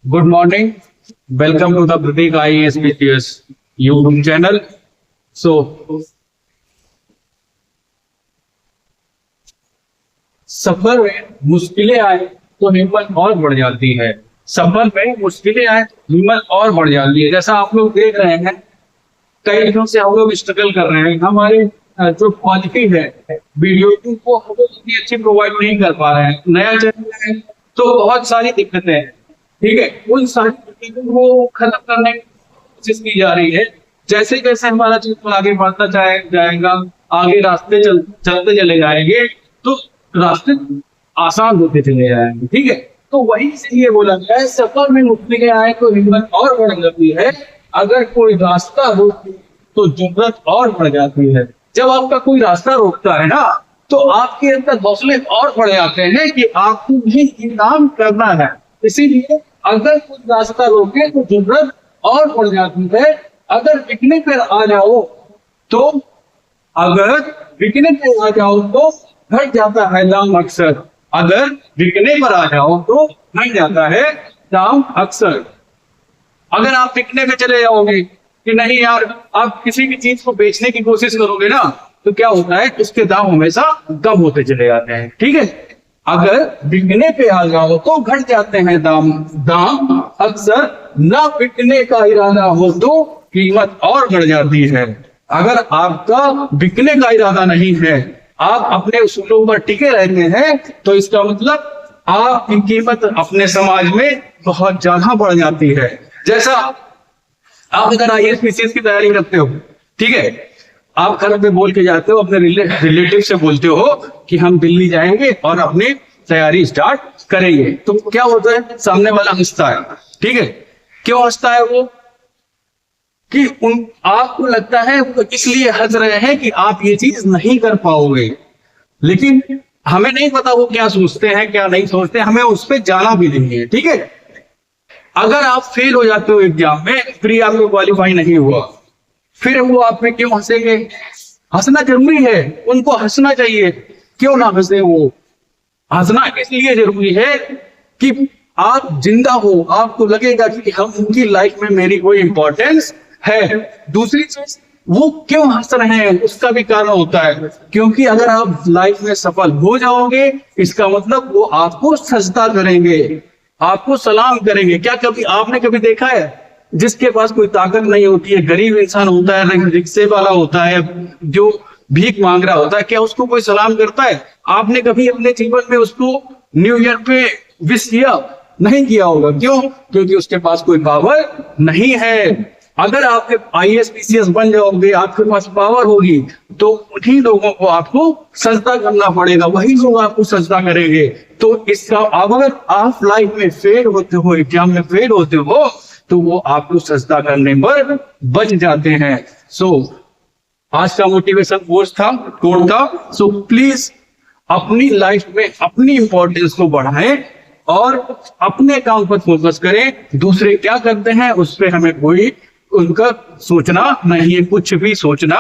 Good morning. Welcome to the Pratik IAS PTS YouTube channel. So, सफर में मुश्किलें आए तो हिम्मत और बढ़ जाती है। सफर में मुश्किलें आए तो हिम्मत और बढ़ जाती है। जैसा आप लोग देख रहे हैं, कई दिनों से हम लोग स्ट्रगल कर रहे हैं। हमारे जो क्वालिटी है वीडियो की वो हम लोग इतनी अच्छी प्रोवाइड नहीं कर पा रहे हैं। नया चैनल है तो बहुत सारी दिक्कतें हैं। ठीक है, उन सारी दिक्कतों को खत्म करने की कोशिश की जा रही है। जैसे जैसे हमारा चैनल आगे बढ़ता जाएगा, आगे रास्ते चलते चले जाएंगे तो रास्ते आसान होते चले जाएंगे। ठीक है, तो वही इसलिए बोला गया है, सफर में मुश्किलें आए तो हिम्मत और बढ़ जाती है। अगर कोई रास्ता हो तो जरूरत और बढ़ जाती है। जब आपका कोई रास्ता रोकता है ना, तो आपके अंदर हौसले और बढ़ जाते हैं कि आपको भी ये काम करना है। इसीलिए अगर कोई रास्ता रोके तो जरूरत और बढ़ जाती है। अगर बिकने पर आ जाओ तो अगर बिकने पर आ जाओ तो घट जाता है दाम अक्सर। अगर बिकने पर आ जाओ तो घट जाता है दाम अक्सर। अगर आप बिकने पे चले जाओगे कि नहीं यार, आप किसी भी चीज को बेचने की कोशिश करोगे ना, तो क्या होता है, उसके दाम हमेशा कम होते चले जाते हैं। ठीक है, अगर बिकने पे आ जाओ तो घट जाते हैं दाम अक्सर। ना बिकने का इरादा हो तो कीमत और बढ़ जाती है। अगर आपका बिकने का इरादा नहीं है, आप अपने उसूलों पर टिके रहते हैं, तो इसका मतलब आपकी कीमत अपने समाज में बहुत ज्यादा बढ़ जाती है। जैसा आप अगर आईएएस पीसीएस की तैयारी करते हो, ठीक है, आप घर पे बोल के जाते हो, अपने रिलेटिव से बोलते हो कि हम दिल्ली जाएंगे और अपनी तैयारी स्टार्ट करेंगे, तो क्या होता है, सामने वाला हंसता है। ठीक है, क्यों हंसता है वो? कि आपको लगता है वो इसलिए हंस रहे हैं कि आप ये चीज नहीं कर पाओगे। लेकिन हमें नहीं पता वो क्या सोचते हैं क्या नहीं सोचते, हमें उस पर जाना भी नहीं है। ठीक है, अगर आप फेल हो जाते हो एग्जाम में, फिर आपको क्वालिफाई नहीं हुआ, फिर वो आप पे क्यों हंसेंगे? हंसना जरूरी है, उनको हंसना चाहिए। क्यों ना हंसे वो? हंसना इसलिए जरूरी है कि आप जिंदा हो, आपको लगेगा कि हम उनकी लाइफ में मेरी कोई इंपॉर्टेंस है। दूसरी चीज, वो क्यों हंस रहे हैं उसका भी कारण होता है, क्योंकि अगर आप लाइफ में सफल हो जाओगे, इसका मतलब वो आपको सजदा करेंगे, आपको सलाम करेंगे। क्या कभी आपने कभी देखा है जिसके पास कोई ताकत नहीं होती है, गरीब इंसान होता है, रिक्शे वाला होता है, जो भीख मांग रहा होता है, क्या उसको कोई सलाम करता है? आपने कभी अपने जीवन में उसको न्यू ईयर पे विश किया? नहीं किया होगा। क्यों? क्योंकि उसके पास कोई पावर नहीं है। अगर आप आईएएस पीसीएस बन जाओगे, आपके पास पावर होगी, तो उन्हीं लोगों को आपको सजदा करना पड़ेगा, वही लोग आपको सजदा करेंगे। तो इसका, अगर आप लाइफ में फेल होते हो, एग्जाम में फेल होते हो, तो वो आपको सजदा करने पर बच जाते हैं। सो आज का मोटिवेशन कोट था। सो प्लीज अपनी लाइफ में अपनी इंपॉर्टेंस को बढ़ाएं और अपने काम पर फोकस करें। दूसरे क्या करते हैं उस पर हमें कोई उनका सोचना नहीं है, कुछ भी सोचना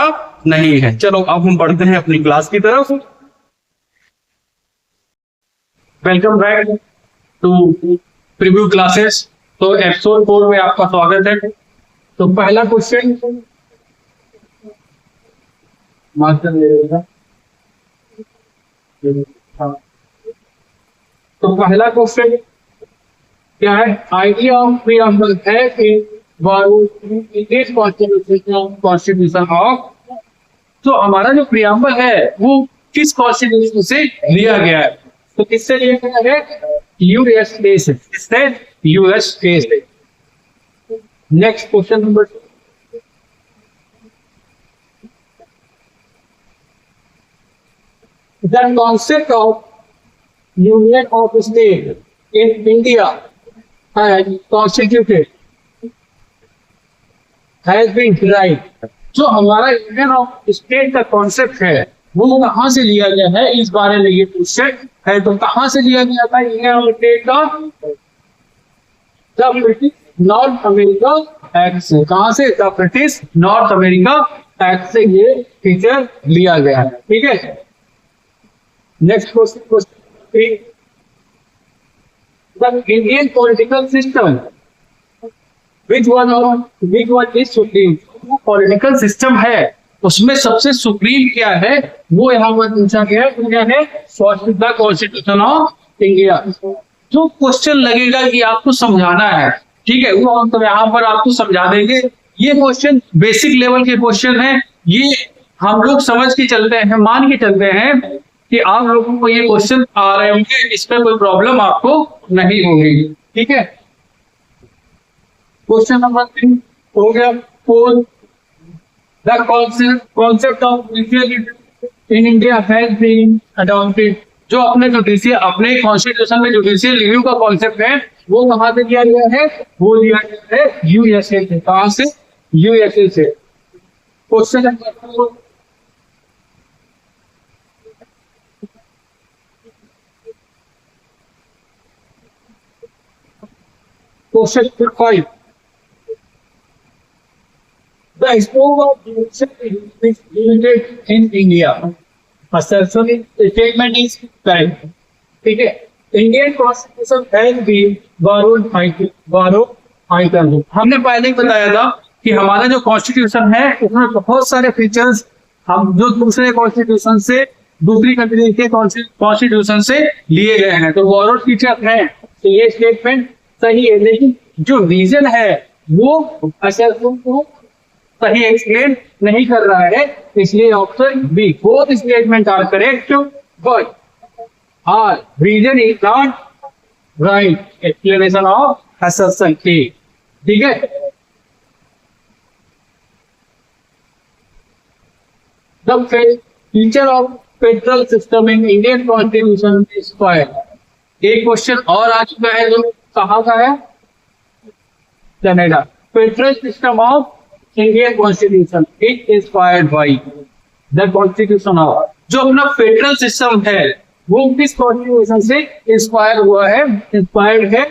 नहीं है। चलो अब हम बढ़ते हैं अपनी क्लास की तरफ। Welcome back to preview classes. तो एपिसोड 4 में आपका स्वागत है। तो पहला क्वेश्चन, तो पहला क्वेश्चन क्या है? आइडिया ऑफ प्रीएम्बल है कि कॉन्स्टिट्यूशन ऑफ, तो हमारा जो प्रीएम्बल है वो किस कॉन्स्टिट्यूशन से लिया गया है? तो किससे लिया गया है? यूएसए से। किससे? यूएसए से। Next question number 2, the concept of union of state in India has constituted has been derived। जो हमारा यूनियन ऑफ स्टेट का कॉन्सेप्ट है वो कहाँ से लिया गया है, इस बारे में ये क्वेश्चन है। तो कहाँ से लिया गया था यूनियन ऑफ स्टेट का? The British north America act से। कहाँ से? The British north America act से ये फीचर लिया गया है। ठीक है, next question the Indian political system which one is supreme. Political system है उसमें सबसे सुप्रीम क्या है वो यहाँ पर पूछा गया है। क्या है? The constitution of India. जो क्वेश्चन लगेगा कि आपको समझाना है, ठीक है, वो हम तो यहाँ पर आपको समझा देंगे। ये क्वेश्चन बेसिक लेवल के क्वेश्चन है, ये हम लोग समझ के चलते हैं, मान के चलते हैं कि आप लोगों को ये क्वेश्चन आ रहे होंगे, इसमें कोई प्रॉब्लम आपको नहीं होगी। ठीक है, क्वेश्चन नंबर 3 हो गया। 4 the concept of judicial in India has been adopted। जो अपने कॉन्स्टिट्यूशन में जुडिशियल रिव्यू का कॉन्सेप्ट है वो कहाँ से दिया गया है? वो दिया गया है यूएसए से। कहाँ से? यूएसए से। Question number 4 question number 5 The scope of judicial is limited in India। Assertion statement is correct। ठीक है, Indian constitution has been borrowed item। हमने पहले ही बताया था कि हमारा जो कॉन्स्टिट्यूशन है उसमें बहुत सारे फीचर्स हम जो दूसरे कॉन्स्टिट्यूशन से, दूसरी कंट्री के कॉन्स्टिट्यूशन से लिए गए हैं, तो borrowed फीचर है। तो ये स्टेटमेंट सही है, लेकिन जो रीजन है वो असर्शन को सही एक्सप्लेन नहीं कर रहा है, इसलिए option B both statement are correct but R reason is not right explanation of assertion की। ठीक है, the feature of federal system in Indian constitution is fire. एक क्वेश्चन और आ चुका है जो कहाँ का है? Canada. Federal system of Indian constitution it inspired by the constitution of. जो अपना फेडरल सिस्टम है वो किस कॉन्स्टिट्यूशन से इंस्पायर हुआ है? इंस्पायर्ड है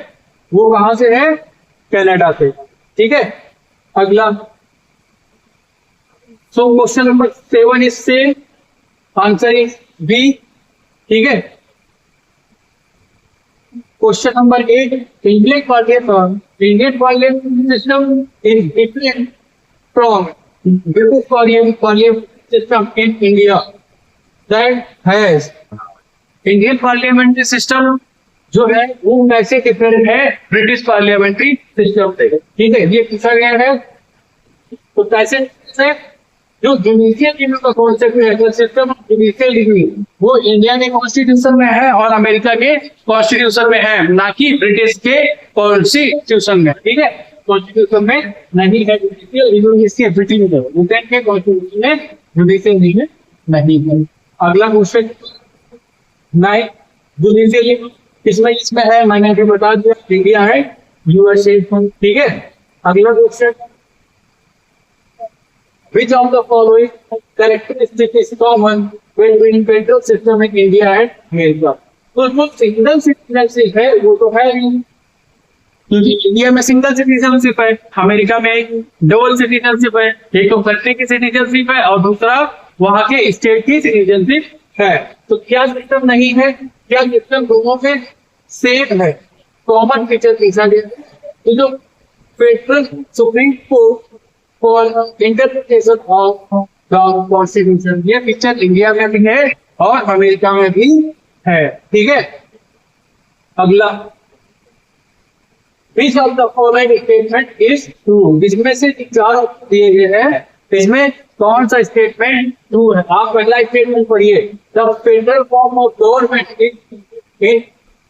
वो कहां से है? कनाडा से। ठीक है, अगला। So question number 7 is same, answer is B. ठीक है, question number 8 Indian parliament system is different from British parliament system in India that has Indian parliamentary system जो है वो कैसे डिफरेंट है ब्रिटिश पार्लियामेंट्री सिस्टम से। ठीक है, ये पूछा गया है। तो कैसे से जो जुडिशियल रिव्यू का कॉन्सेप्ट है, सिस्टम ऑफ जुडिशियल रिव्यू, वो इंडिया के कॉन्स्टिट्यूशन में है और अमेरिका के कॉन्स्टिट्यूशन में है, ना कि ब्रिटिश के कॉन्स्टिट्यूशन में। ठीक है, कॉन्स्टिट्यूशन में नहीं है जुडिशियल रिव्यू, इसके ब्रिटेन के कॉन्स्टिट्यूशन में जुडिशियल रिव्यू नहीं है। अगला क्वेश्चन 9 जुडिशियल रिव्यू इसमें है, मैंने अभी बता दिया, इंडिया है, यूएसए। ठीक है, अगला question which of the following characteristic is common between federal system in India and America। तो जो सिंगल सिटीजनशिप है वो तो है नहीं, क्योंकि इंडिया में सिंगल सिटीजनशिप है, अमेरिका में डबल सिटीजनशिप है। एक तो कंट्री की सिटीजनशिप है और दूसरा वहां के स्टेट की सिटीजनशिप है। तो क्या सिस्टम नहीं है? क्या सिस्टम दोनों के सेम है? कॉमन फीचर पूछा गया है। तो जो federal supreme court for interpretation of the constitution, ये फीचर इंडिया में भी है और अमेरिका में भी है। ठीक है, अगला Which of the following statement is true? इसमें से 4 दिए गए हैं, इसमें कौन सा स्टेटमेंट ट्रू है? आप पहला स्टेटमेंट पढ़िए। The federal form of government in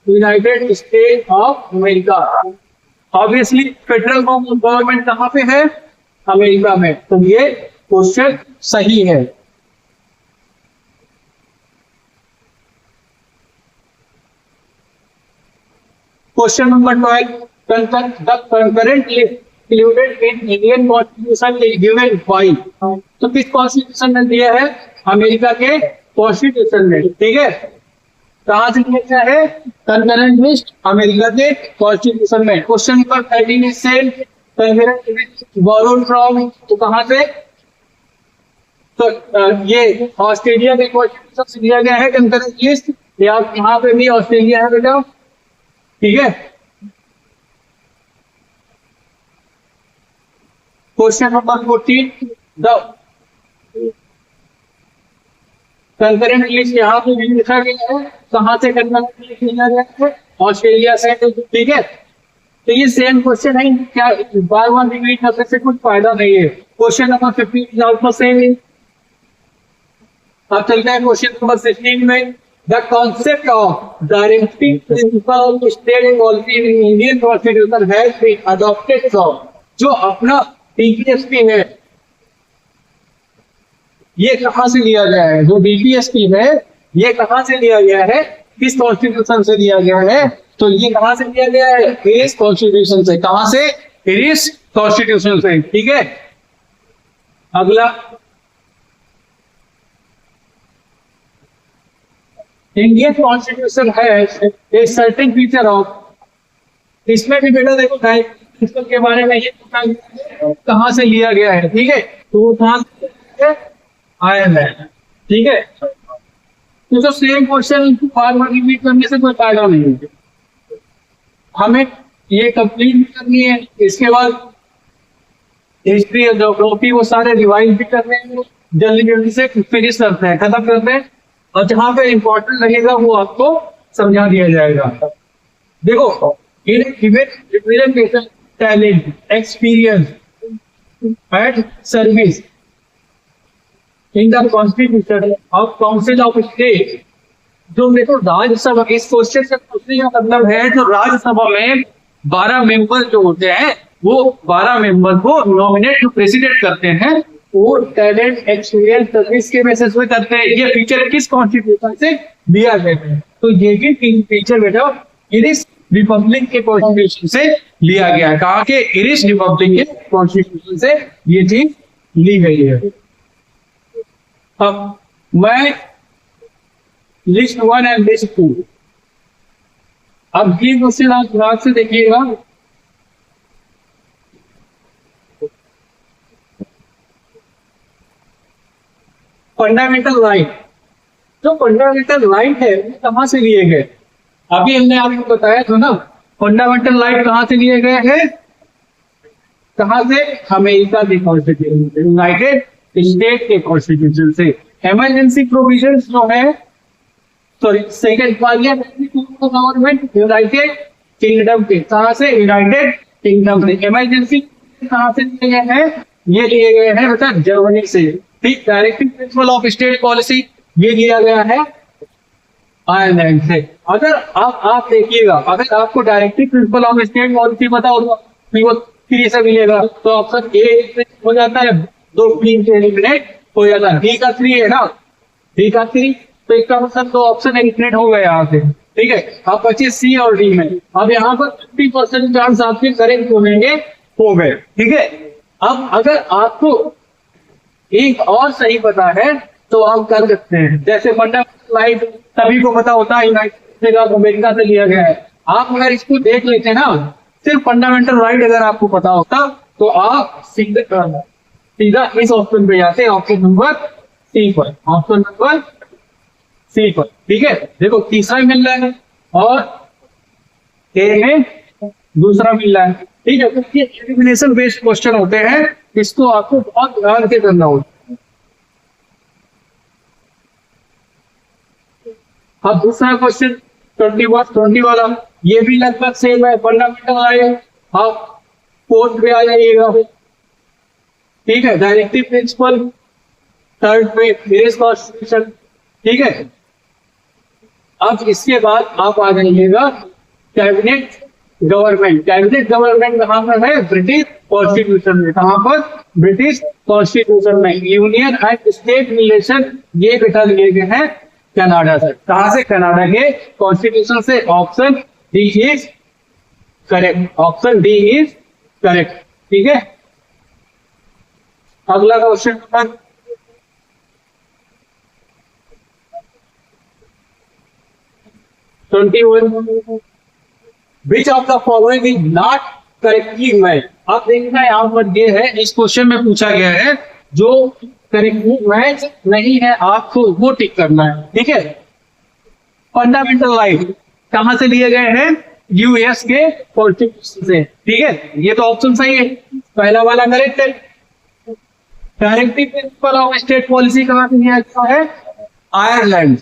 United state of America. Obviously federal form of government कहाँ पे है? अमेरिका में। तो ये क्वेश्चन सही है। Question number 12 the concurrent list included in Indian Constitution is given by। तो किस कॉन्स्टिट्यूशन में दिया है? अमेरिका के कॉन्स्टिट्यूशन में। ठीक है, कहां से लिखा है? कंकरेंट लिस्ट अमेरिका के कॉन्स्टिट्यूशन में। Question number 13 is same, concurrent list borrowed from, तो कहां से? तो ये ऑस्ट्रेलिया के कॉन्स्टिट्यूशन से दिया गया है कंकरेंट लिस्ट। या यहाँ पे भी ऑस्ट्रेलिया है बेटा, ठीक है। Question number 14, the concurrent list यहाँ पे भी लिखा गया है, कहाँ से कंकरेंट लिस्ट लिया गया है, ऑस्ट्रेलिया से, ठीक है। तो ये सेम क्वेश्चन है, क्या बार बार रिपीट करने से कुछ फायदा नहीं है। क्वेश्चन नंबर 15 ऑलमोस्ट सेम है। अब चलते हैं क्वेश्चन नंबर 16 में। The concept of directive principle of state policy in Indian constitution has been adopted from, जो अपना डीपीएसपी है ये कहां से लिया गया है, जो डीपीएसपी है ये कहां से लिया गया है, किस कॉन्स्टिट्यूशन से लिया गया है, तो ये कहां से लिया गया है, इस कॉन्स्टिट्यूशन से। कहां से, इस कॉन्स्टिट्यूशन से, ठीक है। अगला, इंडियन कॉन्स्टिट्यूशन है एक सर्टेन फीचर ऑफ, इसमें भी बेटा देखो प्रिंसिपल के बारे में ये कहां से लिया गया है, ठीक है। तो वो कहां से आया है, ठीक है। तो सेम क्वेश्चन बार बार रिपीट करने से कोई फायदा नहीं है, हमें ये कंप्लीट भी करनी है। इसके बाद हिस्ट्री और ज्योग्राफी वो सारे रिवाइज भी करने हैं, जल्दी जल्दी से फिनिश करते हैं, खत्म करते हैं, और जहां पे इंपॉर्टेंट लगेगा वो आपको समझा दिया जाएगा। देखो, representation, talent, experience and service in the constitution of council of state, जो देखो राज्यसभा, इस क्वेश्चन से पूछने का मतलब है जो राज्यसभा में 12 मेंबर जो होते हैं वो 12 मेंबर को नॉमिनेट जो प्रेसिडेंट करते हैं वो टैलेंट, एक्सपीरियंस, सर्विस के बेसिस पे करते हैं। ये फीचर किस कॉन्स्टिट्यूशन से दिया गया है, तो ये भी फीचर बेटा इरिश रिपब्लिक के कॉन्स्टिट्यूशन से लिया गया है। कहा कि इरिश रिपब्लिक के कॉन्स्टिट्यूशन से ये चीज ली गई है। अब मैं लिस्ट 1 एंड लिस्ट 2, अब ये क्वेश्चन आप ध्यान से देखिएगा। फंडामेंटल राइट, जो फंडामेंटल राइट है वो कहां से लिए गए, अभी हमने आपको बताया था ना, फंडामेंटल राइट कहां से लिए गए हैं, कहां से, अमेरिका के कॉन्स्टिट्यूशन, यूनाइटेड स्टेट के कॉन्स्टिट्यूशन से। इमरजेंसी प्रोविजंस जो है, sorry second parliamentary government United kingdom के, कहां से, यूनाइटेड किंगडम से। इमरजेंसी कहां से लिए गए हैं, ये लिए गए हैं बेटा जर्मनी से, ठीक। Directive principle of state policy ये लिया गया है आयरलैंड से। अगर आप देखिएगा, अगर आपको directive principle of state policy पता होगा तो वो 3 से मिलेगा, तो ऑप्शन ए हो जाता है, 2 3 से एलिमिनेट हो जाता है। डी का 3 है ना, डी का 3, तो इसका मतलब 2 ऑप्शन एलिमिनेट हो गए यहाँ से, ठीक है। आप बचे सी और डी में। अब यहाँ पर 50% चांस आपके करेक्ट होंगे, हो गए, ठीक है। अब अगर आपको एक और सही पता है तो आप कर सकते हैं, जैसे फंडामेंटल राइट सभी को पता होता है यूनाइटेड स्टेट ऑफ अमेरिका से लिया गया है। आप अगर इसको देख लेते ना, सिर्फ फंडामेंटल राइट अगर आपको पता होता तो आप सीधा इस ऑप्शन पे जाते, ऑप्शन नंबर सी पर, ऑप्शन नंबर सी पर, ठीक है। देखो तीसरा मिल रहा है और ए में दूसरा मिल रहा है, ठीक है। तो ये एलिमिनेशन बेस्ड क्वेश्चन होते हैं, इसको आपको बहुत ध्यान से करना होता है। अब दूसरा क्वेश्चन 20 वाला, ये भी लगभग सेम है, फंडामेंटल आए, आप फोर्थ पे आ जाइएगा, ठीक है। डायरेक्टिव प्रिंसिपल थर्ड पे, इरिश कॉन्स्टिट्यूशन, ठीक है। अब इसके बाद आप आ जाइएगा कैबिनेट गवर्नमेंट। कैबिनेट गवर्नमेंट कहां पर है, ब्रिटिश कॉन्स्टिट्यूशन में। कहां पर, ब्रिटिश कॉन्स्टिट्यूशन में। यूनियन एंड स्टेट रिलेशन ये बेटा लिए गए हैं कनाडा से। कहां से, कनाडा के कॉन्स्टिट्यूशन से। Option D is correct, option D is correct, ठीक है। अगला question number 21, which of the following is not correctly match. आप देखना यहाँ पर ये है, इस क्वेश्चन में पूछा गया है जो करेक्टली मैच नहीं है आपको वो टिक करना है, ठीक है। फंडामेंटल राइट कहां से लिए गए हैं, यूएस के कॉन्स्टिट्यूशन से। ठीक है, ये तो ऑप्शन सही है, पहला वाला करेक्ट है। Directive principle of state policy कहाँ से दिया गया है? आयरलैंड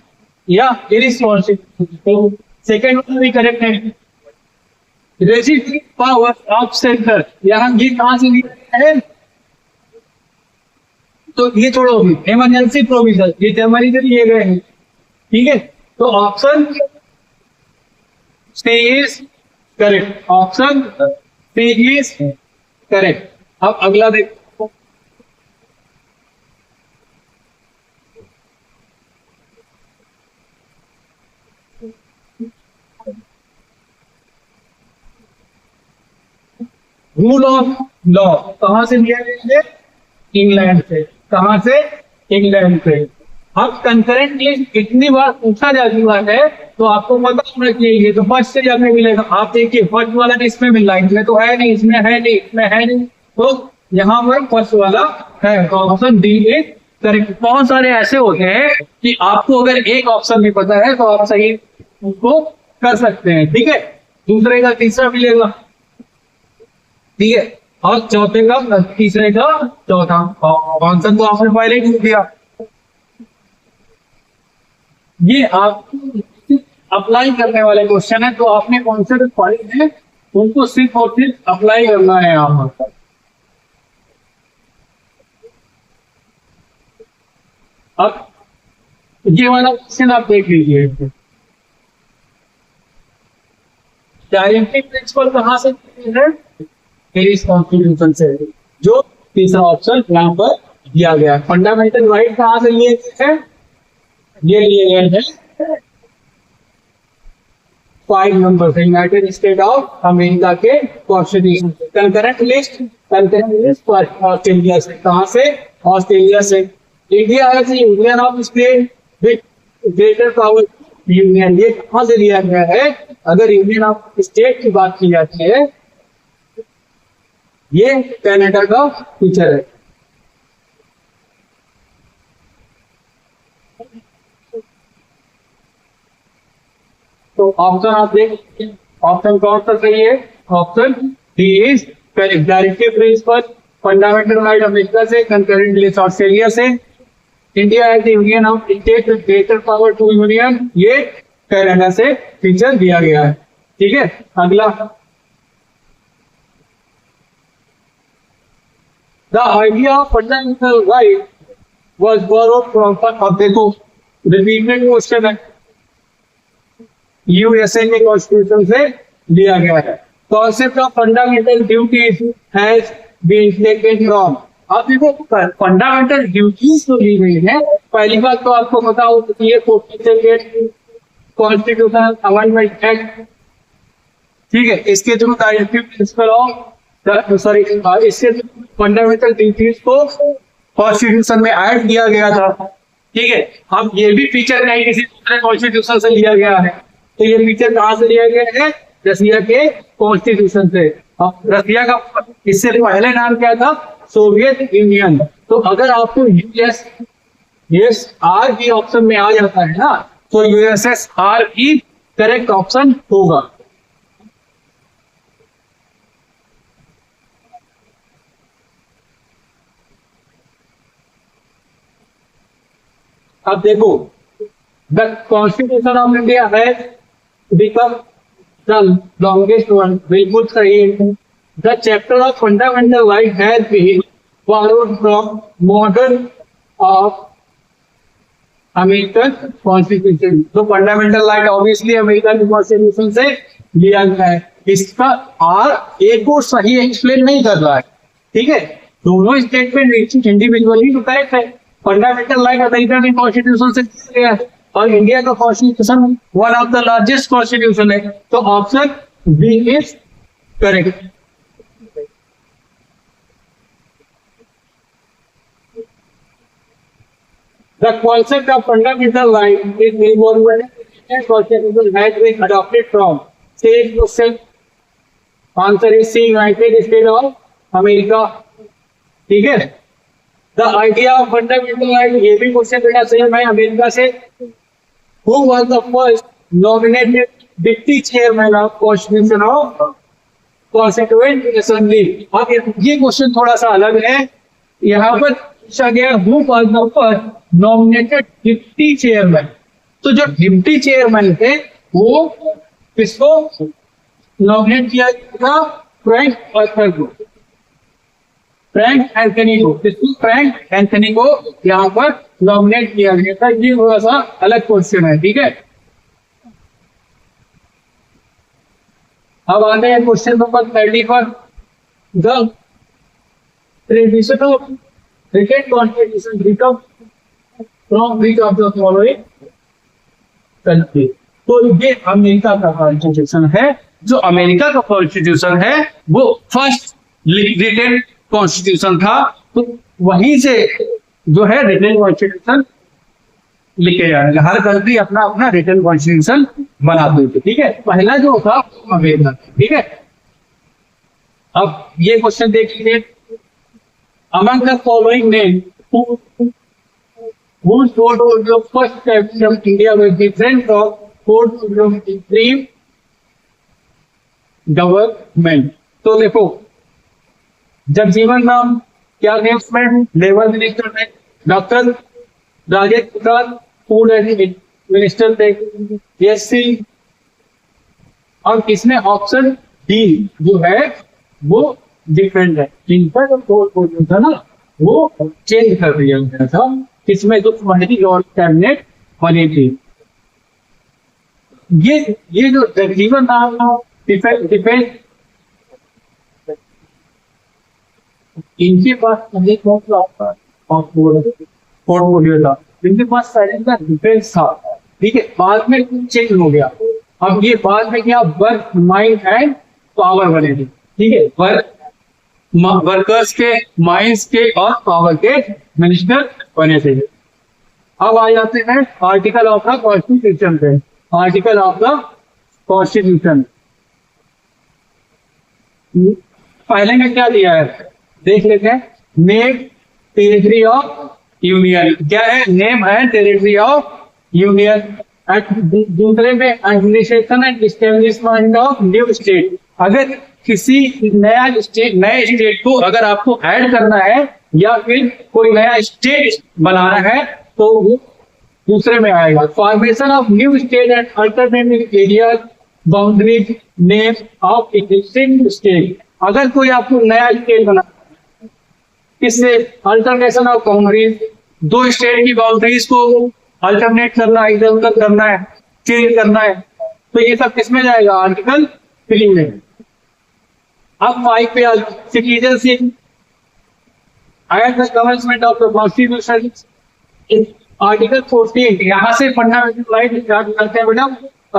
या इंग्लिश कॉन्स्टिट्यूशन। सेकेंड वाला भी करेक्ट है। रेजिस्ट्री पावर ऑफ सेंटर, यहाँ ये कहाँ से लिया है? तो ये छोड़ो, इमरजेंसी प्रोविजन ये जर्मनी से लिए गए हैं। ठीक है, तो option C is correct, option C is correct. अब अगला देखो, रूल ऑफ लॉ कहां से लिया गया है? इंग्लैंड से। कहां से? इंग्लैंड से। अब कंकरेंट लिस्ट इतनी बार पूछा जा चुका है तो आपको पता होना चाहिए, तो फर्स्ट से जाके मिलेगा। आप देखिए फर्स्ट वाला इसमें मिल रहा है, इसमें तो है नहीं, इसमें है नहीं, इसमें है नहीं, तो यहाँ पर फर्स्ट वाला है, तो ऑप्शन डी इज करेक्ट। बहुत सारे ऐसे होते हैं कि आपको अगर एक ऑप्शन भी पता है तो आप सही उसको कर सकते हैं। ठीक है, दूसरे का तीसरा मिलेगा। ठीक है, और चौथे का तीसरे का चौथा। आंसर तो आपने पहले ही दिया। ये आप अप्लाई करने वाले क्वेश्चन है, तो आपने कौन से पढ़े हैं उनको सिर्फ और सिर्फ अप्लाई करना है यहाँ पर। अब ये वाला क्वेश्चन आप देख लीजिए, डायरेक्टिव प्रिंसिपल कहाँ से है? इंग्लिश कॉन्स्टिट्यूशन से, जो तीसरा ऑप्शन यहाँ पर दिया गया है। फंडामेंटल राइट कहाँ से लिए गए हैं? ये लिए गए हैं 5 नंबर से, यूनाइटेड स्टेट ऑफ अमेरिका के कॉन्स्टिट्यूशन से। कंकरेंट लिस्ट ऑस्ट्रेलिया से। कहाँ से? ऑस्ट्रेलिया से। इंडिया है union of state with greater power union, ये कहाँ से लिया गया है? अगर यूनियन ऑफ स्टेट की बात की जाती है, ये कनाडा का फीचर है। तो ऑप्शन आप देख, ऑप्शन कौन सा सही है? Option D is correct. Directive principle fundamental right America से, कंकरेंट लिस्ट ऑस्ट्रेलिया से, India as union of state with greater power to union, ये कनाडा से फीचर दिया गया है। ठीक है, अगला, the idea of fundamental right was borrowed from, अब देखो रिपीटेड क्वेश्चन है, यूएसए के कॉन्स्टिट्यूशन से लिया गया है। Concept of fundamental duties has been taken from, अब देखो फंडामेंटल ड्यूटीज तो ली गई है। पहली बात तो आपको पता हो कि ये कॉन्स्टिट्यूशन अमेंडमेंट एक्ट, ठीक है, इसके through directive principle of sorry इससे फंडामेंटल ड्यूटीज को कॉन्स्टिट्यूशन में ऐड किया गया था। ठीक है, अब ये भी फीचर नहीं किसी दूसरे कॉन्स्टिट्यूशन से लिया गया है, तो ये फीचर कहाँ से लिया गया है? रसिया के कॉन्स्टिट्यूशन से। अब रसिया का इससे पहले नाम क्या था? Soviet union. तो अगर आपको यूएसआर की ऑप्शन में आ जाता है ना, तो यूएसएसआर ही करेक्ट ऑप्शन होगा। अब देखो, द कॉन्स्टिट्यूशन ऑफ इंडिया है बिकम द लॉन्गेस्ट वन, बिल्कुल सही है। The chapter of fundamental right has been borrowed from modern of American constitution. तो fundamental right obviously American constitution से लिया गया है। इसका आर एक को सही एक्सप्लेन नहीं कर रहा है। ठीक है, दोनों स्टेटमेंट इंडिविजुअली तो करेक्ट है। फंडामेंटल राइट अमेरिका के कॉन्स्टिट्यूशन से लिया गया है और इंडिया का constitution one of the largest constitution है, तो option B is correct. The concept of fundamental right is involved in the constitution has been adopted from state question. Answer is C, United States of America. ठीक है, the idea of fundamental right, ये भी question बेटा same है America से। Who was the first nominated deputy chairman of constitution of constituent assembly. अब ये question थोड़ा सा अलग है, यहाँ पर पूछा गया who was the first nominated deputy chairman. तो जो डिप्टी चेयरमैन थे वो किसको नॉमिनेट किया गया था? फ्रैंक आर्थर को, फ्रैंक एंथनी को। किसको? फ्रैंक एंथनी को यहाँ पर नॉमिनेट किया गया था। ये थोड़ा सा अलग क्वेश्चन है, ठीक है। अब आते हैं question number 31। The tradition of written constitution become from which of the following country. तो ये अमेरिका का कॉन्स्टिट्यूशन है। जो अमेरिका का कॉन्स्टिट्यूशन है वो फर्स्ट रिटेन कॉन्स्टिट्यूशन था, तो वहीं से जो है रिटेन कॉन्स्टिट्यूशन लिखे जाएंगे। हर कंट्री अपना अपना रिटेन कॉन्स्टिट्यूशन बनाते थे, ठीक है। पहला जो था अमेरिका, ठीक है। अब ये क्वेश्चन देख लीजिए, among the following names whose vote was the first capital of India was different from vote from supreme government. तो देखो, जगजीवन राम क्या थे उसमें? लेबर मिनिस्टर थे। Doctor Rajendra Prasad food and minister थे। एससी, और इसमें ऑप्शन डी जो है वो डिफरेंट है। इनका जो था ना वो चेंज कर दिया गया था। इसमें जो तुम्हारी और कैबिनेट बनी थी, ये जो जगजीवन राम डिफेंस इनके पास पोर्टफोलियो था, इनके पास साइलेंट डिफेंस था, ठीक है। बाद में चेंज हो गया। अब ये बाद में क्या वर्क माइंड एंड पावर बने थे, ठीक है। वर्कर्स के, माइंड्स के और पावर के मिनिस्टर बने थे। अब आ जाते हैं आर्टिकल ऑफ द कॉन्स्टिट्यूशन पे। आर्टिकल ऑफ द कॉन्स्टिट्यूशन पहले में क्या दिया है देख लेते हैं। नेम, टेरिटरी ऑफ यूनियन, क्या है? Name and territory of union. दूसरे में administration and establishment of new state. अगर किसी नए स्टेट को अगर आपको ऐड करना है या फिर कोई नया स्टेट बनाना है तो वो दूसरे में आएगा। Formation of new state and alternative areas, boundaries, name of existing state. अगर कोई आपको नया स्टेट बनाना है, किससे? अल्टरनेशन ऑफ बाउंड्रीज, दो स्टेट की बाउंड्रीज को अल्टरनेट करना है, इधर उधर करना है, चेंज करना है, तो ये सब किसमें जाएगा? आर्टिकल 3 में। अब 5 पे citizenship and the commencement of the constitution. Article 14 यहाँ से फंडामेंटल राइट स्टार्ट करते हैं बेटा।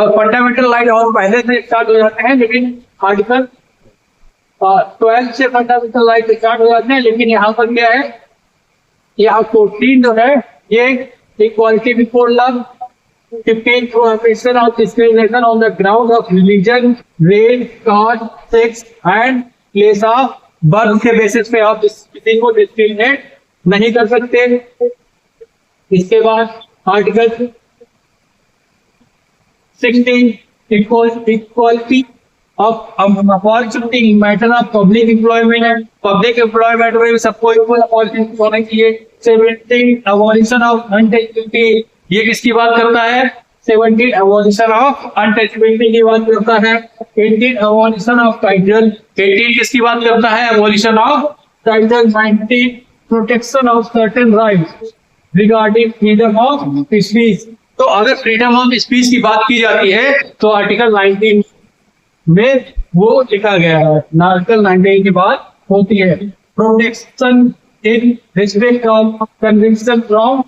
फंडामेंटल राइट और पहले से स्टार्ट हो जाते हैं, लेकिन आर्टिकल 12 से फंडामेंटल राइट स्टार्ट हो जाते हैं। लेकिन यहाँ पर क्या है? यहाँ 14 जो है ये equality before law, 15 prohibition of discrimination on the ground of religion, race, caste, sex and place of birth के बेसिस पे आप किसी को डिस्क्रिमिनेट नहीं कर सकते। इसके बाद article 16 equality of opportunity in matter of public employment है। पब्लिक एम्प्लॉयमेंट में भी सबको इक्वल अपॉर्चुनिटी होनी चाहिए। 17 अबॉलिशन ऑफ अनटचेबिलिटी, ये किसकी बात करता है? 17 अबॉलिशन ऑफ अनटचेबिलिटी की बात करता है। 18 अबॉलिशन ऑफ टाइटल, 18 किसकी बात करता है? Abolition of title. 19 protection of certain rights regarding freedom of speech. तो अगर फ्रीडम ऑफ स्पीच की बात की जाती है तो आर्टिकल 19 में वो लिखा गया है। आर्टिकल 19 की बात होती है। Protection in respect of conviction from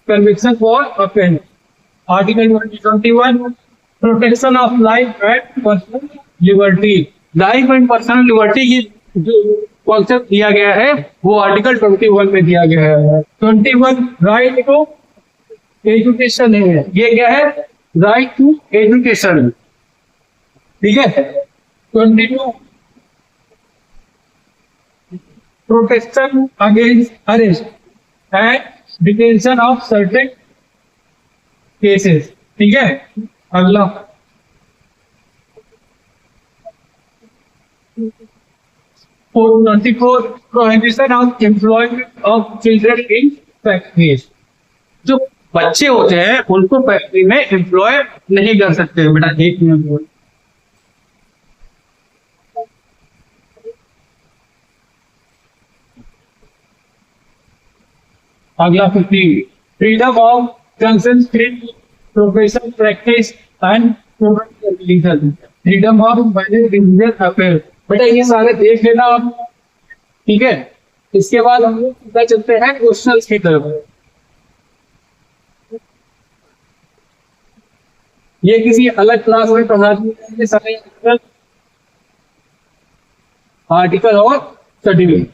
conviction for offense. Article 21 protection of life and personal liberty. Life and personal liberty की जो कॉन्सेप्ट दिया गया है वो आर्टिकल 21 में दिया गया है। 21 राइट टू एजुकेशन है। ये क्या है? राइट टू एजुकेशन, ठीक है। 22 protection against arrest and detention of certain cases, ठीक है। अगला 24 prohibition of employment of children in factories. जो बच्चे होते हैं उनको फैक्ट्री में एम्प्लॉय नहीं कर सकते बेटा, एक मिनट। अगला 15, freedom of concern, profession, practice and freedom of religious affair. बेटा ये सारे देख लेना आप, ठीक है। इसके बाद हम लोग सीधा चलते हैं क्वेश्चन की तरफ। ये किसी अलग क्लास में पढ़ा दिए ये सारे आर्टिकल और शेड्यूल।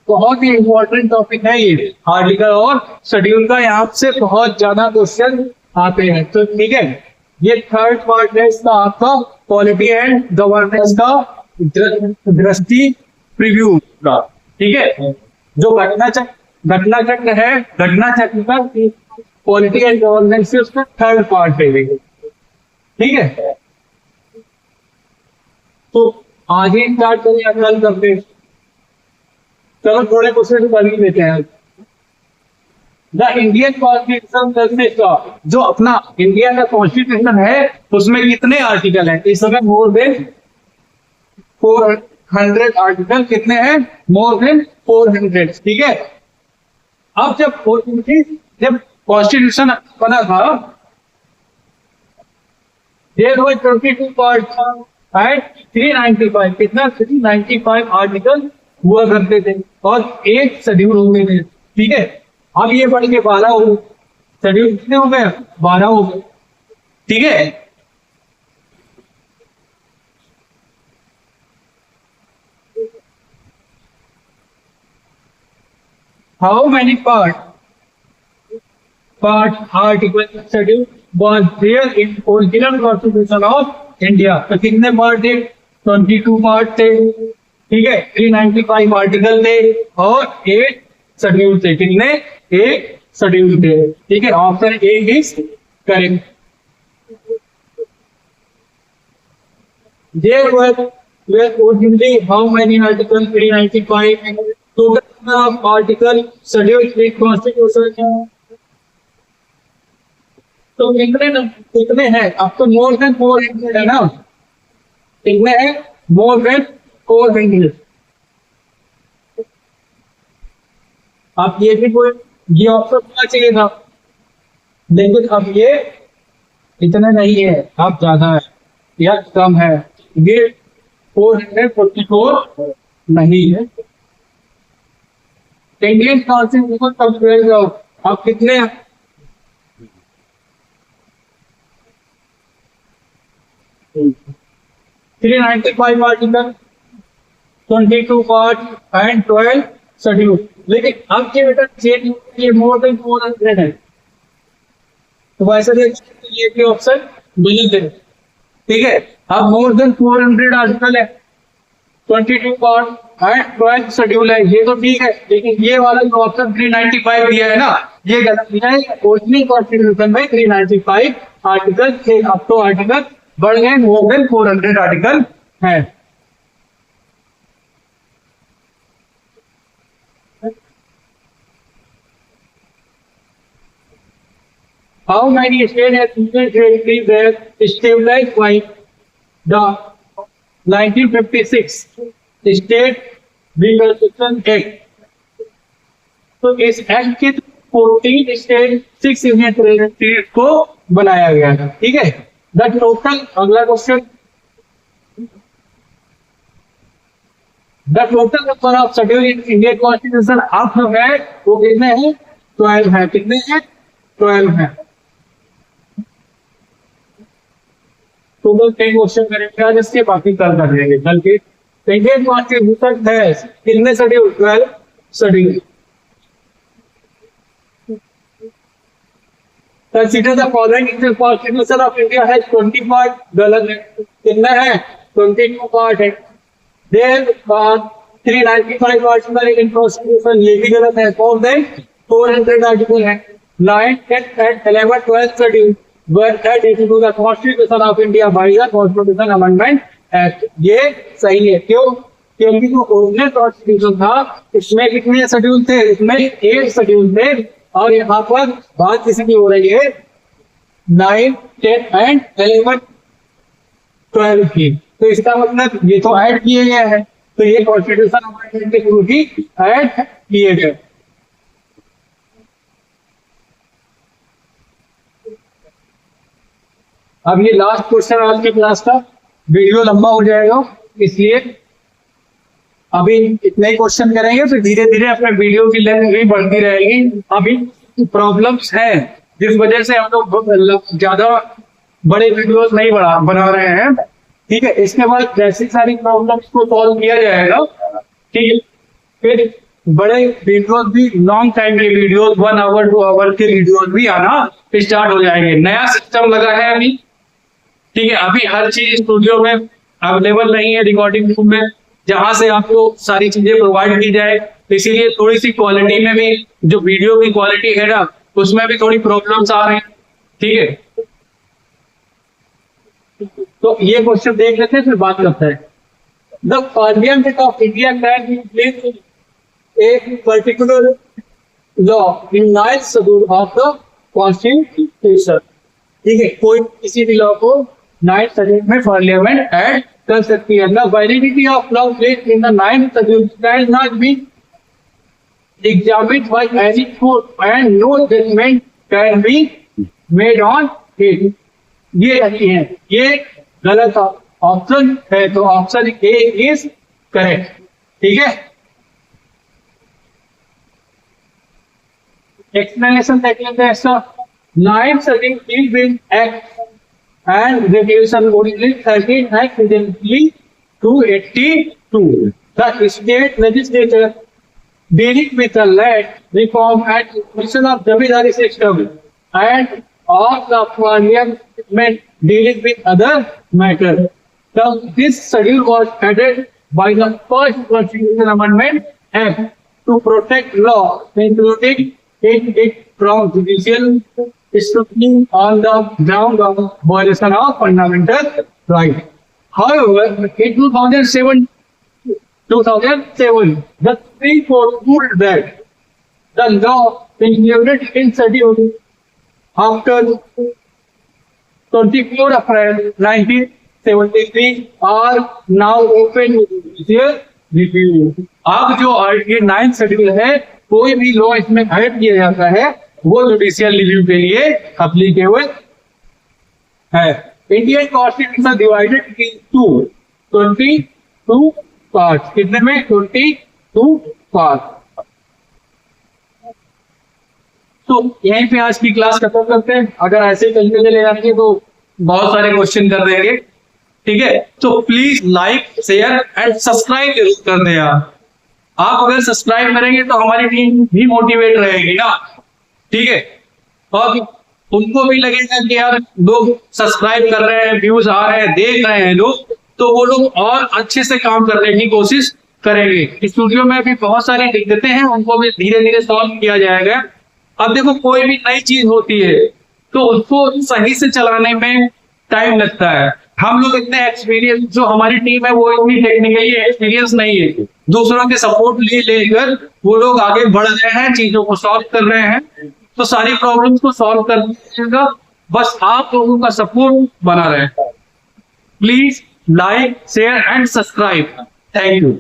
बहुत ही इंपॉर्टेंट टॉपिक है ये आर्टिकल और शेड्यूल का, यहाँ से बहुत ज्यादा क्वेश्चन आते हैं। तो ठीक है, ये थर्ड पार्ट है इसका आपका पॉलिटी एंड गवर्नेंस का दृष्टि प्रीव्यू का, ठीक है। जो घटना चक्र है, घटना चक्र का पॉलिटी एंड गवर्नेंस उसका थर्ड पार्ट है, ठीक है। तो आगे स्टार्ट करें, कल करते हैं। चलो थोड़े क्वेश्चन कर ही लेते हैं। The Indian constitution consist of, जो अपना इंडिया का कॉन्स्टिट्यूशन है उसमें कितने आर्टिकल हैं? इस समय मोर देन 400 आर्टिकल। कितने हैं? मोर देन 400, ठीक है। अब जब कॉन्स्टिट्यूशन बना था, देयर वर 22 पार्ट्स एंड 395, कितना 395 आर्टिकल हुआ करते थे और एक शेड्यूल हो गए थे, ठीक है। अब ये बढ़ के 12 हो गए, शेड्यूल कितने हो गए? 12 हो गए, ठीक है। How many part article schedule was there in original constitution of India? तो कितने पार्ट थे? 22 पार्ट थे, ठीक है। 395 आर्टिकल थे और 8 शेड्यूल थे। कितने? 8 शेड्यूल थे, ठीक है। Option A is correct. There were originally how many articles? 395. Total number of article scheduled in constitution. तो कितने हैं? अब तो मोर देन 400 है ना, कितने हैं? More than 400। आप ये भी कोई ये ऑप्शन होना चाहिए था, लेकिन अब ये इतना नहीं है, अब ज्यादा है या कम है। ये 444 नहीं है। इंडियन कॉन्स्टिट्यूशन कंपेयर करो, अब कितने? Three 395 article, 22 part and 12 schedule. लेकिन अब ये बेटा ये मोर देन 400 है, तो वैसे देखिए ये भी ऑप्शन गलत है, ठीक है। अब मोर देन 400 आर्टिकल है, 22 पार्ट एंड 12 शेड्यूल है, ये तो ठीक है। लेकिन ये वाला जो ऑप्शन 395 दिया है ना, ये गलत दिया है। ओरिजिनल कॉन्स्टिट्यूशन में 395 आर्टिकल थे, अब तो आर्टिकल बढ़ गए, मोर देन 400 आर्टिकल है। How many states have union territories were established by the 1956 State Reconstruction Act? तो इस एक्ट के 14 स्टेट 6 यूनियन टेरिटरीज को बनाया गया था, ठीक है। द टोटल, अगला question, the total number of schedule in Indian constitution अब है वो कितने हैं? 12 है। कितने हैं? 12 है। टोटल 10 क्वेश्चन करेंगे आज, इसके बाकी कल कर देंगे। कल के इंडियन कॉन्स्टिट्यूशन है कितने schedule? 12 schedule. Consider the following, Indian constitution of India has 20 part. गलत है। कितने हैं? 22 पार्ट है। There are 395 article in constitution, ये भी गलत है। 400 आर्टिकल है। 9, 10 एंड 11, 12 schedule, were added to the Constitution of India by the Constitution Amendment Act। ये सही है, क्यों? क्योंकि जो ओरिजिनल कॉन्स्टिट्यूशन था इसमें कितने शेड्यूल थे? इसमें 8 शेड्यूल थे, और यहाँ पर बात किसी की हो रही है 9, 10 एंड 11, 12 की। तो इसका मतलब ये तो ऐड किए गए हैं, तो ये कॉन्स्टिट्यूशन अमेंडमेंट के थ्रू ही ऐड किए गए। अब ये लास्ट क्वेश्चन आज की क्लास का, वीडियो लंबा हो जाएगा इसलिए अभी इतने ही क्वेश्चन करेंगे, फिर धीरे धीरे अपने वीडियो की लेंथ भी बढ़ती रहेगी। अभी प्रॉब्लम्स हैं जिस वजह से हम लोग ज्यादा बड़े वीडियोस नहीं बना रहे हैं, ठीक है। इसके बाद जैसी सारी प्रॉब्लम्स को सॉल्व किया जाएगा, ठीक है, फिर बड़े वीडियोस भी, लॉन्ग टाइम के वीडियोस, 1 आवर 2 आवर के वीडियोस भी आना स्टार्ट हो जाएंगे। नया सिस्टम लगा है अभी, ठीक है। अभी हर चीज स्टूडियो में अवेलेबल नहीं है, रिकॉर्डिंग रूम में, जहां से आपको सारी चीजें प्रोवाइड की जाए। इसीलिए थोड़ी सी क्वालिटी में भी, जो वीडियो की क्वालिटी है ना, उसमें भी थोड़ी प्रॉब्लम्स आ रही हैं, ठीक है। तो ये क्वेश्चन देख लेते हैं, फिर बात करते हैं। The parliament of India can place a particular law in 9th schedule of the constitution, ठीक है। कोई किसी भी लॉ को 9th शेड्यूल में पार्लियामेंट ऐड कर सकती है। The validity of law placed in the 9th schedule can not be examined by any court and no judgement can be made on it. ये नहीं है, ये गलत ऑप्शन है, तो ऑप्शन ए इज करेक्ट, ठीक है। एक्सप्लेनेशन देख लेते हैं इसका। 9th schedule deal with act and regulation originally 13 Act recently 282. The state legislature dealing with the land reform and creation of Zamindari system and of the parliament dealing with other matters. So this schedule was added by the first Constitution Amendment Act to protect law, including it from judicial scrutiny on the ground of violation of fundamental rights. However, in 2007, the Supreme Court ruled that the law included in schedule after 24 April 1973 are now open to judicial review। अब जो ये 9th schedule है, कोई भी law इसमें add किया जाता है वो जुडिशियल रिव्यू के लिए एप्लीकेबल है। Indian constitution divided into 22 parts. कितने में? 22 पार्ट। तो यहीं पे आज की क्लास खत्म करते हैं। अगर ऐसे तरीके ले जाएंगे तो बहुत सारे क्वेश्चन कर देंगे, ठीक है। तो please like, share and subscribe जरूर कर दें। आप अगर सब्सक्राइब करेंगे तो हमारी टीम भी मोटिवेट रहेगी ना, ठीक है। और उनको भी लगेगा कि यार लोग सब्सक्राइब कर रहे हैं, व्यूज आ रहे हैं, देख रहे हैं लोग, तो वो लोग और अच्छे से काम करने की कोशिश करेंगे। स्टूडियो में भी बहुत सारी दिक्कतें हैं, उनको भी धीरे धीरे सॉल्व किया जाएगा। अब देखो, कोई भी नई चीज होती है तो उसको सही से चलाने में टाइम लगता है। हम लोग इतने एक्सपीरियंस, जो हमारी टीम है वो इतनी टेक्निकली एक्सपीरियंस नहीं है। दूसरों के सपोर्ट लेकर वो लोग आगे बढ़ रहे हैं, चीजों को सॉल्व कर रहे हैं। तो सारी प्रॉब्लम्स को सॉल्व करने का बस आप लोगों का सपोर्ट बना रहे। Please like, share and subscribe. Thank you.